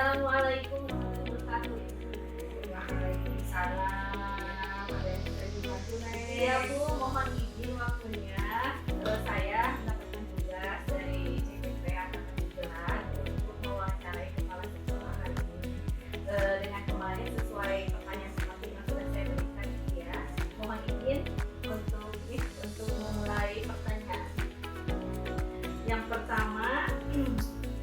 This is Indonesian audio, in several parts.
Assalamualaikum warahmatullahi wabarakatuh. Waalaikumsalam. Ada yang bisa dibantu, Nek? Iya Bu, mohon izin waktunya. Saya mendapatkan tugas dari CPP Angkatan 11 untuk mewawancarai kepala sekolah hari ini. Dengan kemarin sesuai pertanyaan seperti yang sudah saya berikan ya. Mohon izin untuk memulai pertanyaan. Yang pertama,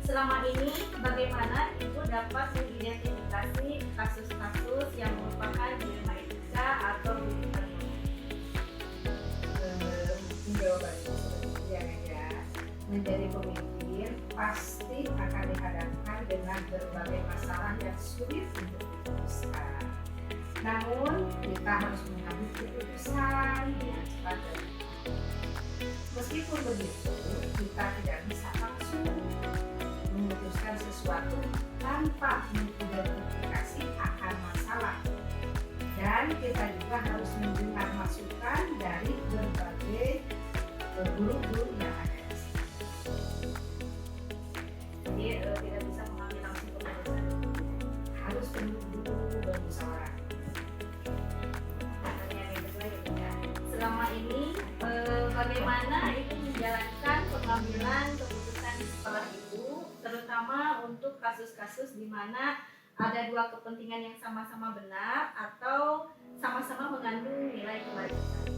selama ini bagaimana Ibu dapat mengidentifikasi kasus-kasus yang merupakan dilema etika atau rujukan? Mungkin jawabannya seperti ya. Menjadi pemimpin pasti akan dihadapkan dengan berbagai masalah yang sulit untuk diputuskan. Namun kita harus mengambil keputusan dengan cepat dan tepat. Meskipun begitu, kita tidak bisa langsung memutuskan sesuatu tanpa mengidentifikasi akar masalah, dan kita juga harus mendengar masukan dari berbagai guru-guru yang ada di sini. Jadi tidak bisa mengambil langsung keputusan. Harus dulu bermusyawarah. Pertanyaan yang kedua ya. Selama ini bagaimana Ibu menjalankan pengambilan keputusan di sekolah Ibu, terutama untuk kasus-kasus di mana ada dua kepentingan yang sama-sama benar atau sama-sama mengandung nilai kebajikan?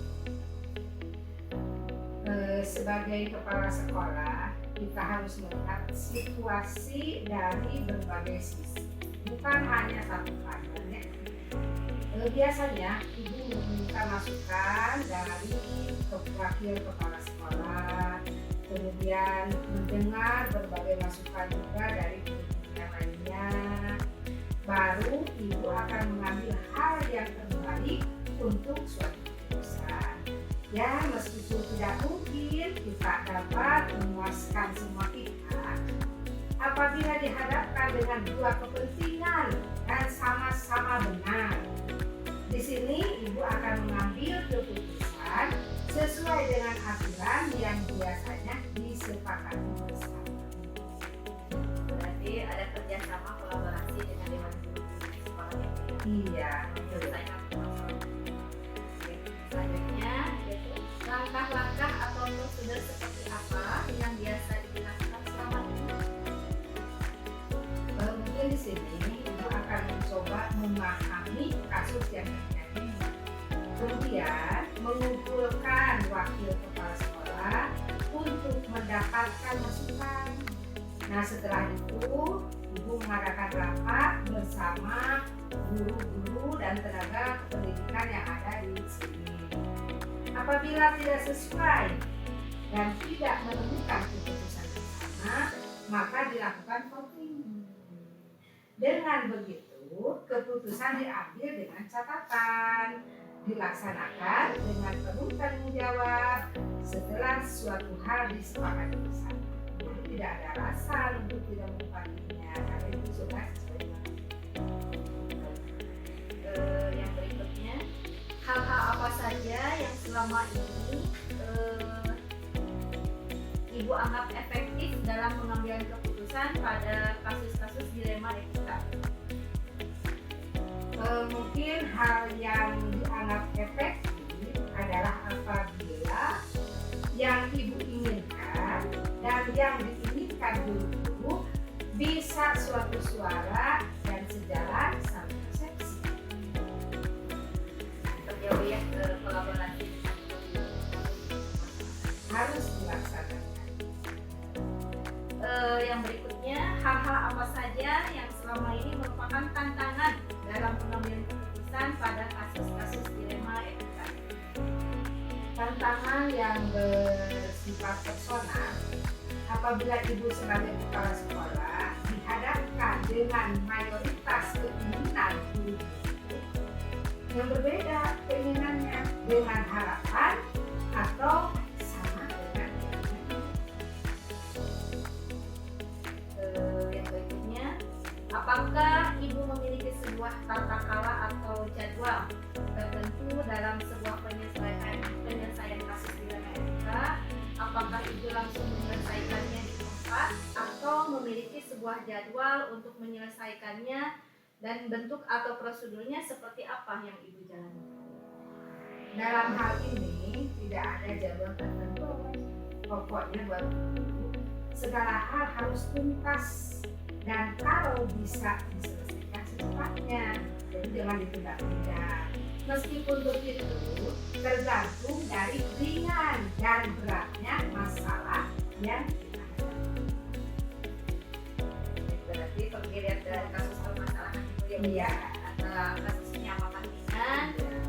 Sebagai kepala sekolah, kita harus melihat situasi dari berbagai sisi, bukan hanya satu pelajaran. Biasanya ibu meminta masukan dari wakil kepala sekolah, kemudian mendengar berbagai masukan juga dari yang lainnya. Baru ibu akan mengambil hal yang terbaik untuk suatu keputusan. Ya, meskipun tidak mungkin kita dapat memuaskan semua pihak, apabila dihadapkan dengan dua kepentingan dan sama-sama benar. Di sini ibu akan mengambil keputusan sesuai dengan aturan yang biasanya disepakati bersama. Berarti ada kerjasama kolaborasi dengan dewan guru di sekolah ya? Iya, Betul, saya ngerti masalah. Oke, selanjutnya yaitu langkah-langkah atau prosedur seperti apa yang biasa digunakan selama ini? Mungkin di sini ibu akan mencoba memahami kasus yang terjadi, kemudian mengumpulkan wakil kepala sekolah untuk mendapatkan masukan. Nah, setelah itu ibu mengadakan rapat bersama guru-guru dan tenaga pendidikan yang ada di sini. Apabila tidak sesuai dan tidak menemukan keputusan bersama, maka dilakukan voting. Dengan begitu, keputusan diambil dengan catatan, dilaksanakan dengan penuh tanggung jawab setelah suatu hal disepakati bersama. Jadi tidak ada alasan untuk tidak mengupatinya, karena itu sudah sesuai dengan Yang berikutnya, hal-hal apa saja yang selama ini Ibu anggap efektif dalam mengambil keputusan pada kasus-kasus dilema etika? Mungkin hal yang dianggap efektif adalah apabila yang ibu inginkan dan yang diinginkan guru bisa suatu suara dan sejalan sama persepsi. Terjauh ya kolaborasi Harus dilaksanakan. Yang berikutnya, hal-hal apa saja yang selama ini merupakan tantangan dalam pengambilan keputusan pada kasus-kasus dilema etika? Tantangan yang bersifat personal, apabila ibu sebagai kepala sekolah dihadapkan dengan mayoritas keinginan guru yang berbeda keinginannya dengan harapan atau sama dengan Yang berikutnya, apakah Ibu memiliki sebuah tata cara atau jadwal tertentu dalam sebuah penyelesaian kasus dilema etika? Apakah Ibu langsung menyelesaikannya di tempat atau memiliki sebuah sebuah jadwal untuk menyelesaikannya dan bentuk atau prosedurnya seperti apa yang Ibu jalankan? Dalam hal ini tidak ada jadwal tertentu. Pokoknya buat Ibu, segala hal harus tuntas dan kalau bisa diselesaikan secepatnya. Jadi jangan ditunda-tunda. Meskipun begitu, tergantung dari ringan dan beratnya masalah yang kita hadapi. Berarti kalau dilihat dari kasus permasalahan itu ya, antara kasusnya apakah ringan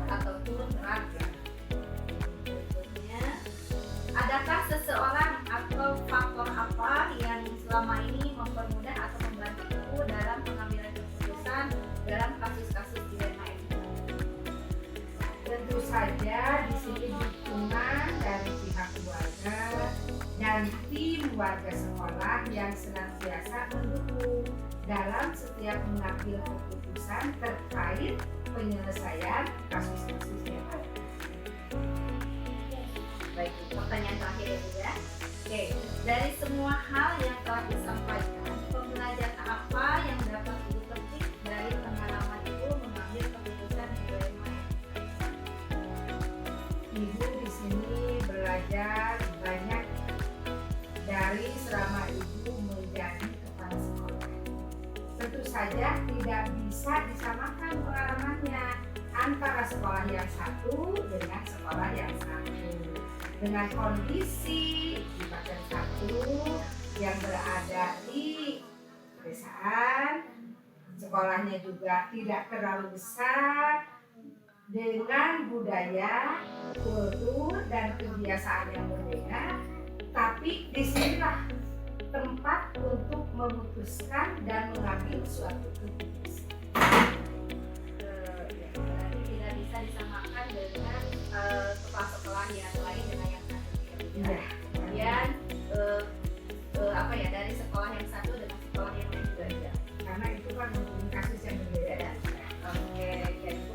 atau turun berat. Berikutnya, adakah seseorang atau faktor apa yang selama ini mempermudah atau membantu Ibu dalam pengambilan keputusan dalam kasus-kasus dilema ini? Tentu saja di sini dukungan dari pihak keluarga dan tim warga sekolah yang senantiasa mendukung dalam setiap mengambil keputusan terkait penyelesaian kasus-kasus yang ada. Baik, pertanyaan terakhir ya Bu ya. Oke, dari semua hal yang telah disampaikan, pembelajaran apa yang dapat Ibu petik dari pengalaman Ibu mengambil keputusan dilema? Ibu di sini belajar banyak dari selama Ibu menjadi kepala sekolah. Tentu saja tidak bisa disamakan pengalamannya antara sekolah yang satu dengan sekolah yang satu. Dengan kondisi tempat yang satu yang berada di pedesaan, sekolahnya juga tidak terlalu besar, dengan budaya, kultur, dan kebiasaan yang berbeda, tapi disinilah tempat untuk memutuskan dan mengambil suatu keputusan. Berarti tidak bisa disamakan dengan kepala sekolah yang lain dengan yang satu. Iya. Kemudian apa ya, dari sekolah yang satu dengan sekolah yang lain juga ada. Karena itu kan mempunyai kasus yang berbeda. Oke, ya Ibu.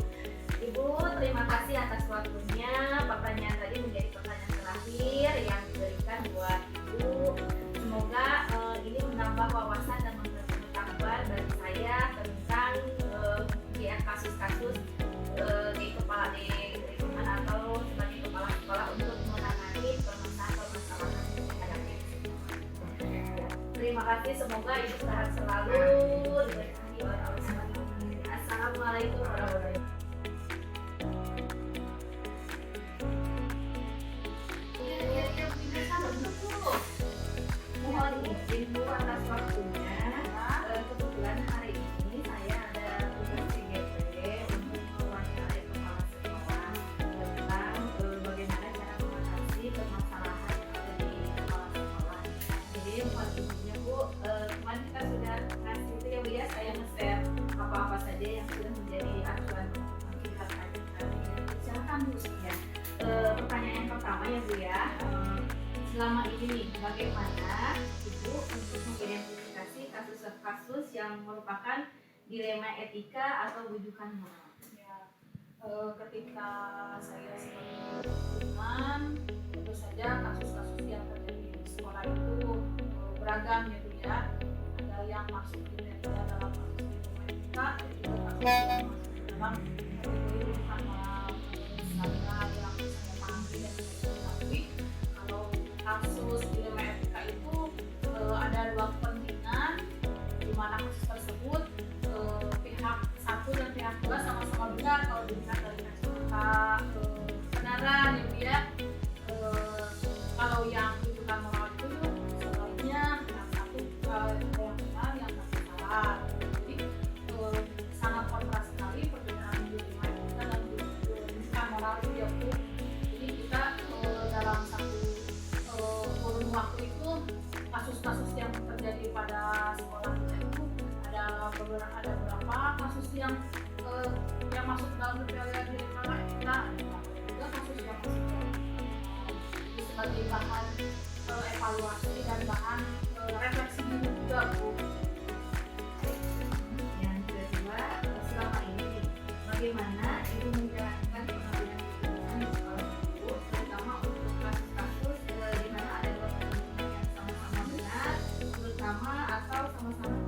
Ibu, terima kasih atas waktunya. Pertanyaan tadi menjadi pertanyaan terakhir yang diberikan buat Ibu. Semoga ini menambah wawasan dan pengetahuan bagi saya tentang ya, kasus-kasus di kepala di lingkungan atau sebagai kepala sekolah untuk menangani permasalahan yang dihadapi. Terima kasih, semoga Ibu sehat selalu, diberkahi oleh Allah SWT. Assalamualaikum warahmatullahi wabarakatuh. Mohon izin Bu atas waktunya. Kebetulan hari ini saya ada tugas CGP untuk mewawancarai kepala sekolah tentang bagaimana cara mengatasi permasalahan yang ada di kepala sekolah. Jadi mohon izinnya Bu, kemarin kita sudah ngasih itu ya Bu ya, saya nge-share apa-apa saja yang sudah menjadi acuan kita ajukan. Silakan Bu ya. Pertanyaan yang pertama ya Bu ya. Selama ini nih, bagaimana Ibu untuk mengidentifikasi kasus-kasus yang merupakan dilema etika atau rujukan moral? Ya, ketika saya sebagai lingkungan, tentu saja kasus-kasus yang terjadi di sekolah itu beragam gitu ya. Ada yang masuk kriteria dalam kasus dilema etika, ada juga kasus yang masuk dalam kategori rujukan moral. Misalnya yang saya pahami dan saya ketahui, kalau kasus dilema etika itu ada dua kepentingan, di mana kasus tersebut pihak satu dan pihak dua sama-sama benar kalau dilihat dari kacamata kebenaran ya. Kalau yang rujukan moral itu sebaliknya yang satu ada yang benar, yang satu salah. Jadi sangat kontras sekali perbedaan dilema etika dan rujukan moral itu ya Bu. Jadi kita dalam satu kurun waktu itu kasus-kasus yang terjadi pada sekolah kita itu ada beberapa kasus yang masuk dalam kriteria dilema etika, ada juga kasus yang masuk sebagai bahan evaluasi dan bahan refleksi diri juga Bu. Yang kedua, selama ini bagaimana Ibu menjalankan pengambilan keputusan di sekolah Ibu, terutama untuk kasus-kasus di mana ada dua kepentingan yang sama-sama benar, terutama atau sama-sama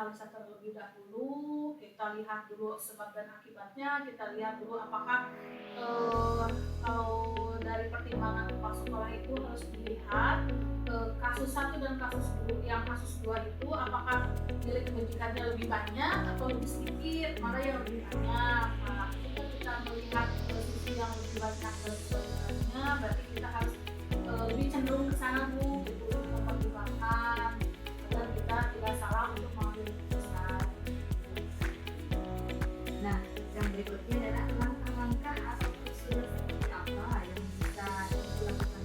analisa terlebih dahulu, kita lihat dulu sebab dan akibatnya, kita lihat dulu apakah kalau dari pertimbangan kepala sekolah itu harus dilihat kasus 1 dan kasus 2, yang kasus 2 itu apakah nilai kebajikannya lebih banyak atau lebih sedikit, mana yang lebih banyak. Nah, ketika kita melihat sisi yang lebih banyak dari kebajikannya, berarti kita harus lebih cenderung ke sana Bu, gitu, untuk mempertimbangkan agar kita tidak salah untuk mengambil keputusan. Nah, yang berikutnya adalah langkah-langkah atau prosedur seperti apa yang bisa dilakukan.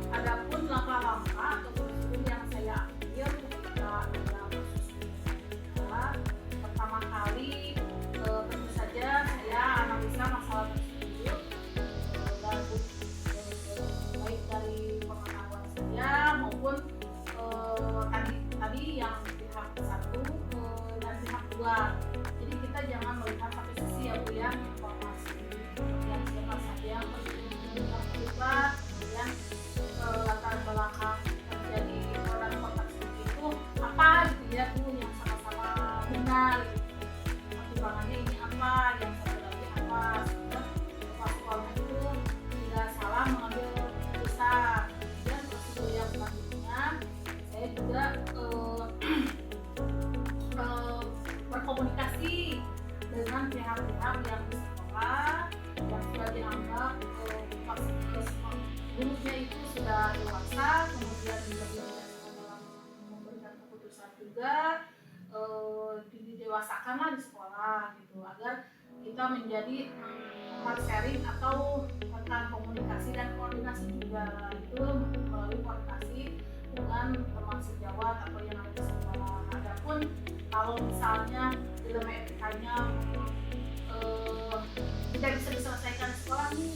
Adapun langkah-langkah atau prosedur yang saya ambil ketika ada kasus ini, pertama kali tentu saja saya analisa masalah tersebut baik dari pengetahuan saya maupun tadi yang pihak 1 dan pihak 2. Jadi kita jangan melihat satu sisi ya Bu ya, informasi yang siapa saja yang terlibat, kemudian latar belakang terjadi orang kontak seperti itu apa gitu ya Bu, yang sama-sama benar gitu. Pertimbangannya ini apa, yang satu lagi apa, sehingga sekolah itu tidak salah mengambil keputusan. Dan prosedur yang selanjutnya saya juga berkomunikasi dengan pihak-pihak yang di sekolah yang sudah dianggap gurunya itu sudah dewasa, kemudian juga bijaksana dalam memberikan keputusan juga, didewasakanlah di sekolah gitu, agar kita menjadi tempat sharing atau rekan komunikasi dan koordinasi juga, itu melalui koordinasi dengan teman sejawat atau yang ada di sekolah. Adapun kalau misalnya dilema etikanya tidak bisa diselesaikan di sekolah nih,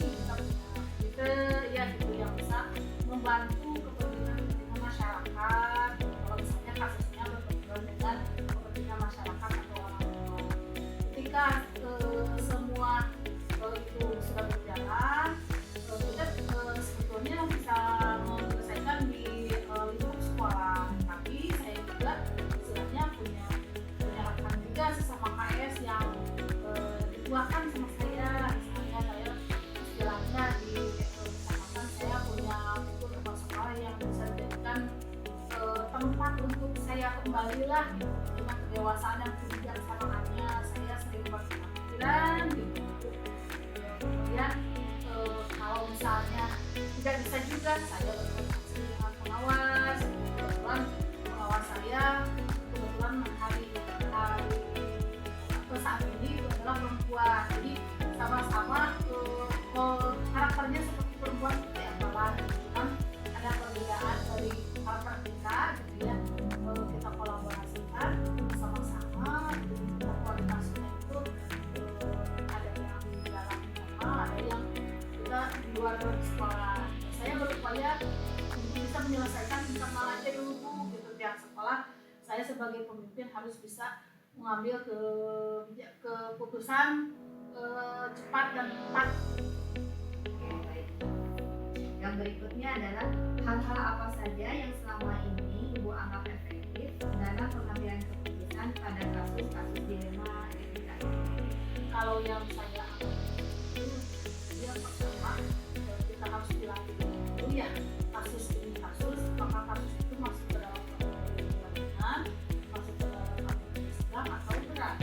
kita ya gitu yang bisa membantu kepentingan masyarakat. Kalau misalnya kasusnya berkaitan dengan kepentingan masyarakat atau orang tua, ketika semua itu sudah berjalan, kita sebetulnya bisa menyelesaikan di lingkup sekolah. Tapi saya juga istilahnya punya rekan juga sesama KS yang dituakan sama saya, misalnya saya istilahnya di kecamatan saya punya buku tempat sekolah yang bisa dijadikan tempat untuk saya kembali lah gitu, dengan kedewasaan dan kebijaksanaannya saya sering berpikiran gitu. Kemudian kalau misalnya tidak bisa juga saya berkomunikasi dengan pengawas. Kebetulan pengawas saya kebetulan hari saat ini itu adalah perempuan, jadi sama-sama karakternya seperti perempuan seperti apa kan ada perbedaan dari karakter kita gitu ya, kita kolaborasikan sama-sama, jadi kita koordinasinya itu ada yang di dalam sekolah, ada yang kita di luar sekolah. Saya berupaya untuk bisa menyelesaikan internal aja dulu Bu, gitu, pihak sekolah. Saya sebagai pemimpin harus bisa mengambil keputusan cepat dan tepat. Oke, baik. Yang berikutnya adalah hal-hal apa saja yang selama ini Ibu anggap efektif dalam pengambilan keputusan pada kasus-kasus dilema etika ini. Kalau yang saya anggap itu yang pertama kita harus dilatih dulu ya, kasus ini kasus, apakah kasus itu masuk ke dalam ringan, masuk ke dalam sedang atau berat.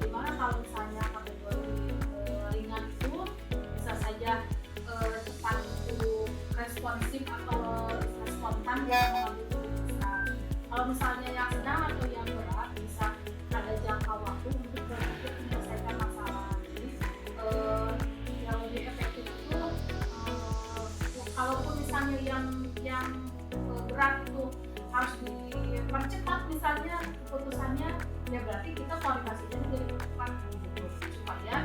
Dimana kalau misalnya kategori ringan itu bisa saja cepat untuk responsif atau spontan mengambil keputusan. Kalau misalnya yang sedang atau yang berat bisa ada jangka waktu untuk menyelesaikan masalah. Jadi yang lebih efektif itu kalaupun misalnya yang berat itu harus dipercepat misalnya keputusannya, ya berarti kita koordinasinya juga dipercepat gitu, supaya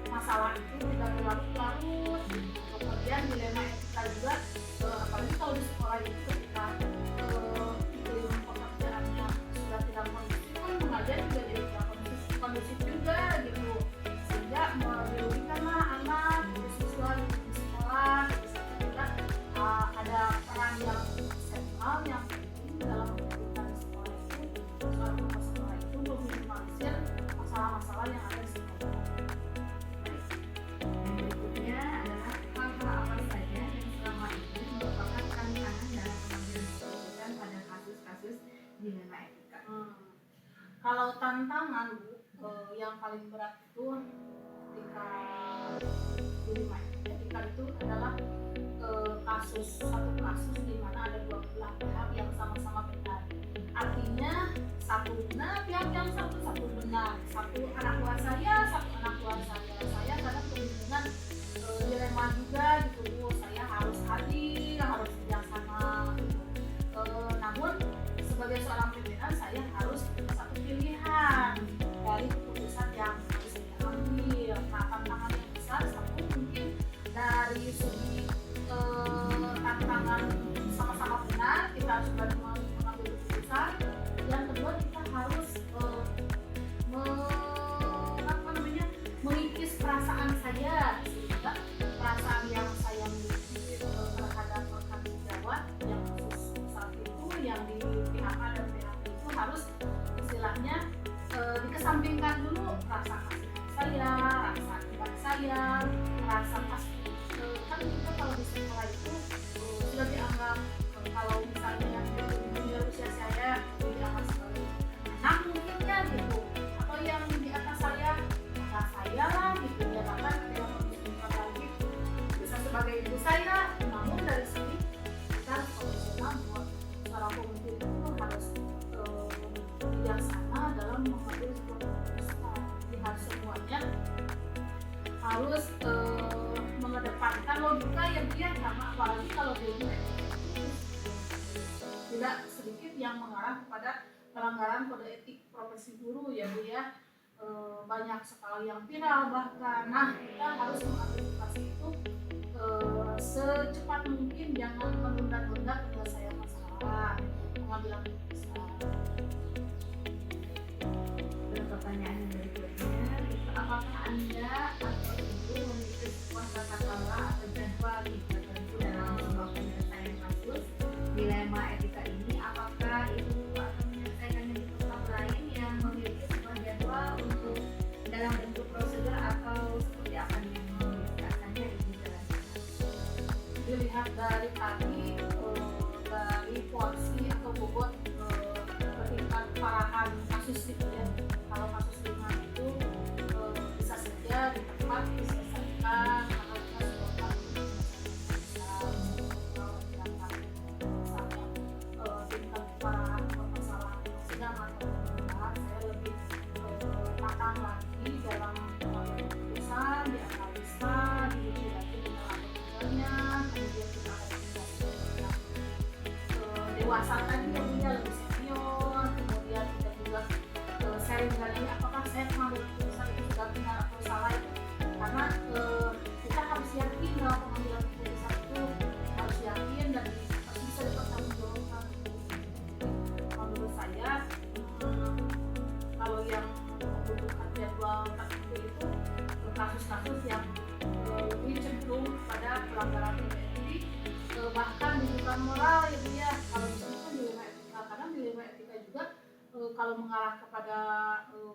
masalah itu tidak berlarut-larut gitu. Kemudian dilema etika juga, apalagi kalau di sekolah itu ketika iklim pekerjaannya sudah tidak kondusif, kan mengajar juga jadi tidak kondusif juga gitu, sehingga merugikanlah anak siswa di sekolah. Bisa juga ada peran yang sentral yang penting dalam pendidikan sekolah itu tantangan Bu, yang paling berat itu ketika dilema etika itu adalah satu kasus di mana ada dua belah pihak yang sama-sama benar. Artinya satu benar, pihak yang satu benar, satu anak buah saya, satu anak buah saya. Saya kadang kebingungan, dilema juga gitu Bu. Saya harus adil, harus bijaksana gitu. Namun sebagai seorang pimpinan saya harus punya satu pilihan dari keputusan yang harus saya ambil. Nah, tantangan yang besar satu mungkin dari segi tantangan sama-sama benar, kita harus mengambil keputusan. Yang kedua, kita harus mengikis perasaan saya, sehingga perasaan yang saya miliki terhadap rekan sejawat yang khusus saat itu yang di pihak A dan pihak B itu harus istilahnya dikesampingkan dulu rasa kasih saya, rasa ibadah saya, rasa kasih kan kita kalau di sekolah itu sudah dianggap kalau misalnya yang di usia saya dianggap sebagai anak mungkin ya gitu, atau yang di atas saya kakak saya lah gitu ya, bahkan yang lebih tinggi lagi bisa sebagai ibu saya. Namun dari sini kita profesional buat seorang pemimpin itu harus bijaksana dalam mengambil sebuah keputusan. Jadi harus semuanya harus mengedepankan logika yang dia sama, apalagi kalau dia tidak sedikit yang mengarah kepada pelanggaran kode etik profesi guru ya Bu ya. Banyak sekali yang viral bahkan. Nah, kita harus mengantisipasi itu secepat mungkin, jangan menunda-nunda penyelesaian masalah, pengambilan keputusan. Pertanyaan yang berikutnya, apakah Anda atau Ibu memiliki sebuah tata kelola atau jadwal tertentu dalam sebuah penyelesaian kasus dilema etika ini? Apakah Ibu akan menyelesaikannya di tempat lain yang memiliki sebuah jadwal untuk dalam bentuk prosedur, atau seperti apa nih biasanya Ibu jalankan? Dilihat dari tadi dari porsi atau bobot tingkat keparahan kasus itu ya. Kalau kasus ringan itu bisa saja di tempat diselesaikan karena kita sudah misalnya tingkat keparahan permasalahan sedang atau berat, saya lebih matang lagi dalam mengambil keputusan, dianalisa, diuji lagi dengan laporannya, kemudian kita akan dewasa tadi yang dia lebih senior, kemudian kita juga sharing lagi apakah saya mengambil keputusan itu sudah benar atau salah itu, karena kita harus yakin bahwa pengambilan keputusan itu harus yakin dan harus bisa dipertanggungjawabkan. Menurut saya kalau yang membutuhkan jadwal tertentu itu kasus-kasus yang lebih cenderung pada pelanggaran kode etik, bahkan bukan moral ya Bu ya. Kalau itu kan dilema etika, kadang dilema etika juga kalau mengarah kepada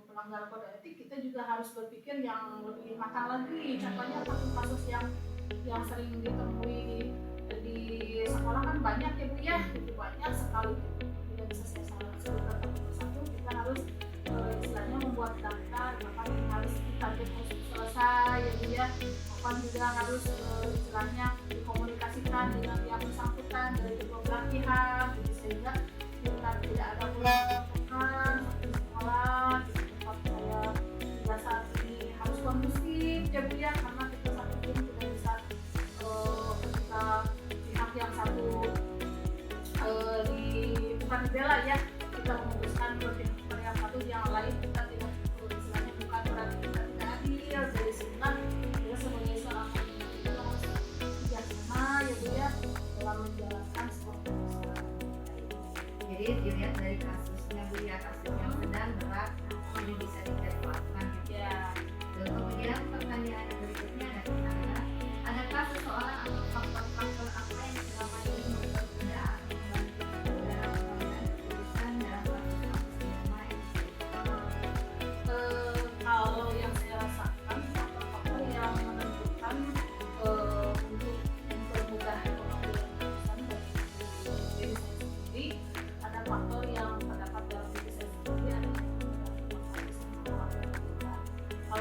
pelanggaran kode etik, kita juga harus berpikir yang lebih matang lagi. Contohnya kasus-kasus yang sering ditemui di sekolah kan banyak ya Bu ya, itu banyak sekali. Tidak bisa saya sebutkan satu-satu, kita harus istilahnya membuat daftar kapan yang harus ditarget untuk selesai ya Bu ya, kapan juga harus istilahnya dikomunikasikan dengan yang bersangkutan dari kedua belah pihak gitu, sehingga kita tidak ada penolakan di sekolah di tempat saya hingga saat ini harus kondusif ya Bu ya, karena kita satu tim tidak bisa ketika pihak yang satu bukan dibela ya, kita memutuskan berpihak kepada yang satu, yang lain kita tidak istilahnya bukan berarti kita tidak adil. Dari sinilah kita sebagai seorang pemimpin itu harus bijaksana ya Bu ya dalam menjalankan sebuah keputusan. Jadi dilihat dari kasusnya Bu ya, kasus yang sedang berat ini bisa dijadwalkan gitu ya. Kemudian pertanyaan yang berikutnya adalah, adakah seseorang atau faktor-faktor apa yang selama ini mempermudah atau membantu dalam pengambilan keputusan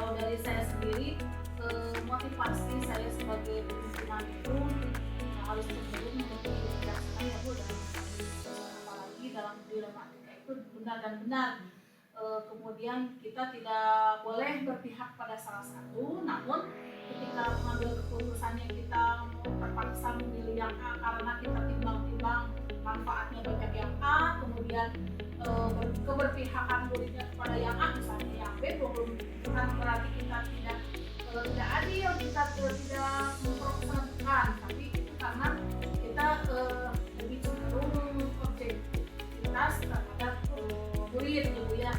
kalau dari saya sendiri, motivasi saya sebagai pimpinan itu harus cenderung lebih bijaksana ya Bu, dalam apalagi dalam dilematika itu benar dan benar. Kemudian kita tidak boleh berpihak pada salah satu, namun ketika mengambil keputusannya kita terpaksa memilih yang A karena kita timbang-timbang manfaatnya banyak yang A, kemudian keberpihakan muridnya kepada yang A misalnya yang B, bukan berarti kita tidak adil, kita tidak memperkenalkan, tapi itu karena kita lebih cenderung objektivitas terhadap murid gitu ya,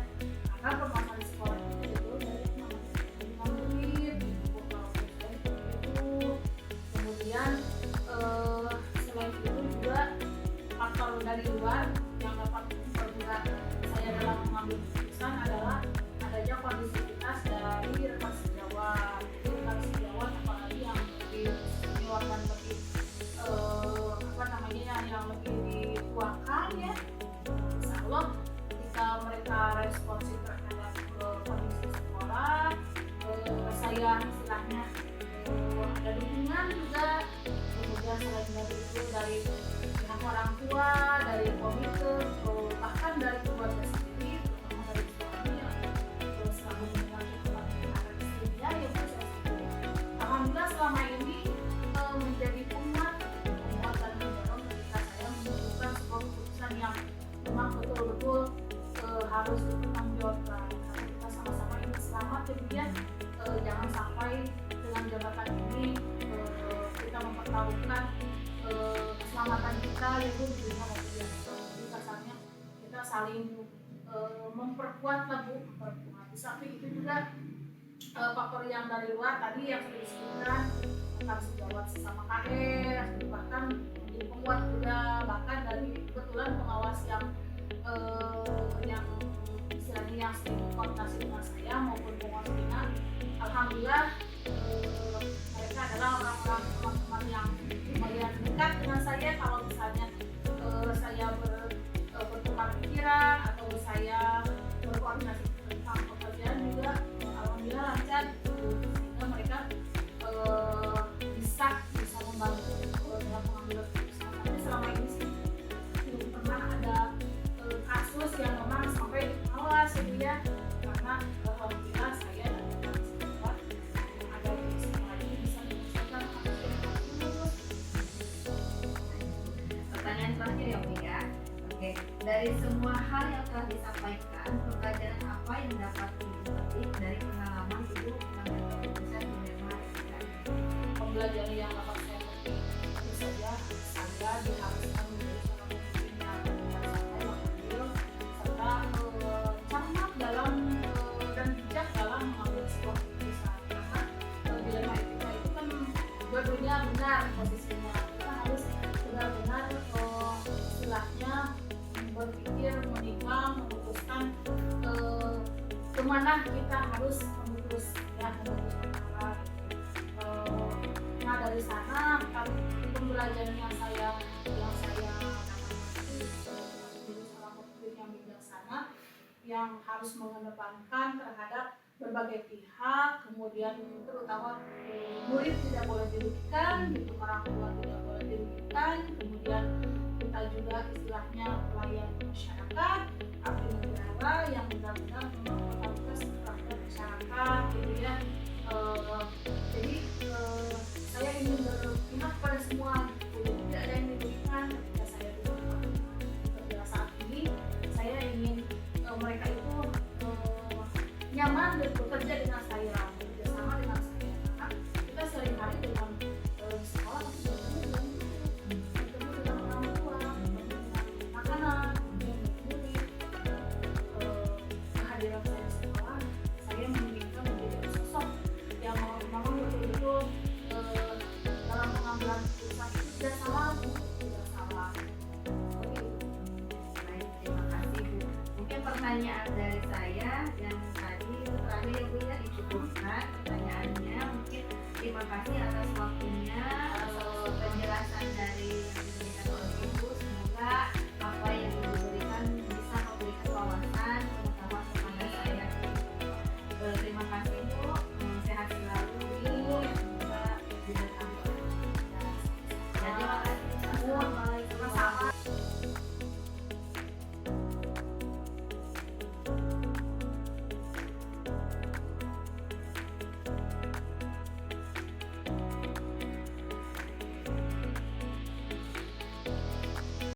karena permasalahan sekolah itu banyak dengan murid itu. Kemudian selain itu juga faktor dari luar yang dapat mempermudah saya dalam mengambil keputusan adalah adanya kondisivitas dari rekan sejawat. Jadi rekan sejawat apalagi yang lebih senior dan lebih yang lebih dituakan ya, insya Allah ketika mereka responsif terhadap kondisi sekolah, saya istilahnya ada dukungan juga. Kemudian selain dari itu dari pihak orang tua, dari komite, bahkan dari keluarga sendiri, terutama dari suami yang selalu menjalankan anak istrinya yang saya sendiri. Alhamdulillah selama ini menjadi penguat dan mendorong ketika saya memutuskan sebuah keputusan yang memang betul-betul harus ditanggungjawabkan, karena kita sama-sama ingin selamat. Kemudian jangan sampai dengan jabatan ini kita mempertaruhkan keselamatan kita yaitu di dunia maupun di akhirat. Jadi kasarnya kita saling memperkuat lah Bu, memperkuat. Di samping itu juga faktor yang dari luar tadi yang sudah disebutkan tentang sejawat sesama KR, bahkan menjadi penguat juga, bahkan dari kebetulan pengawas yang istilahnya yang sering koordinasi dengan saya maupun pengawas bina, alhamdulillah mereka adalah orang-orang teman-teman yang lumayan dekat dengan saya. Kalau misalnya saya bertukar pikiran atau saya berkoordinasi tentang pekerjaan juga alhamdulillah lancar, sehingga mereka bisa membantu dalam pengambilan keputusan. Tapi selama ini sih belum pernah ada kasus yang memang sampai awas gitu ya, karena alhamdulillah saya dan teman-teman yang ada di sekolah ini bisa menyelesaikan kasus yang lulus. Pertanyaan terakhir ya Bu ya. Oke, dari semua hal yang telah disampaikan, pelajaran apa yang dapat dipetik dari pengalaman Ibu mengambil keputusan menerima SBM? Pembelajaran yang dapat saya petik tentu saja saya diharuskan menjadi seorang pemimpin yang santai, mengambil serta cermat dalam dan bijak dalam mengambil sebuah keputusan, karena dilema etika itu kan dua-duanya benar posisinya. Kita harus benar-benar istilahnya berpikir, menikah, memutuskan kemana kita harus memutus perkara. Nah dari sana pembelajaran yang saya dapatkan menjadi seorang pemimpin yang bijaksana, yang harus mengedepankan terhadap berbagai pihak, kemudian terutama murid tidak boleh dirugikan, gitu, orang tua tidak boleh dirugikan, kemudian kita juga istilahnya pelayan masyarakat, abdi negara yang benar-benar memperhatikan terhadap masyarakat gitu ya. Jadi saya ingin berpihak pada semua, tidak ada yang dirugikan. Ketika saya bekerja saat ini, saya ingin mereka itu nyaman dan bekerja dengan saya, bekerja sama dengan saya, karena kita seringkali dengan sekolah bertemu dengan orang tua, bertemu dengan makanan, dengan murid. Kehadiran saya di sekolah, saya menginginkan menjadi sosok yang memang betul-betul dalam pengambilan keputusan itu tidak salah, tidak salah. Baik, terima kasih Bu. Mungkin pertanyaan dari saya yang tadi itu terakhir ya Bu ya, dicukupkan pertanyaannya. Mungkin terima kasih atas waktunya, penjelasan dari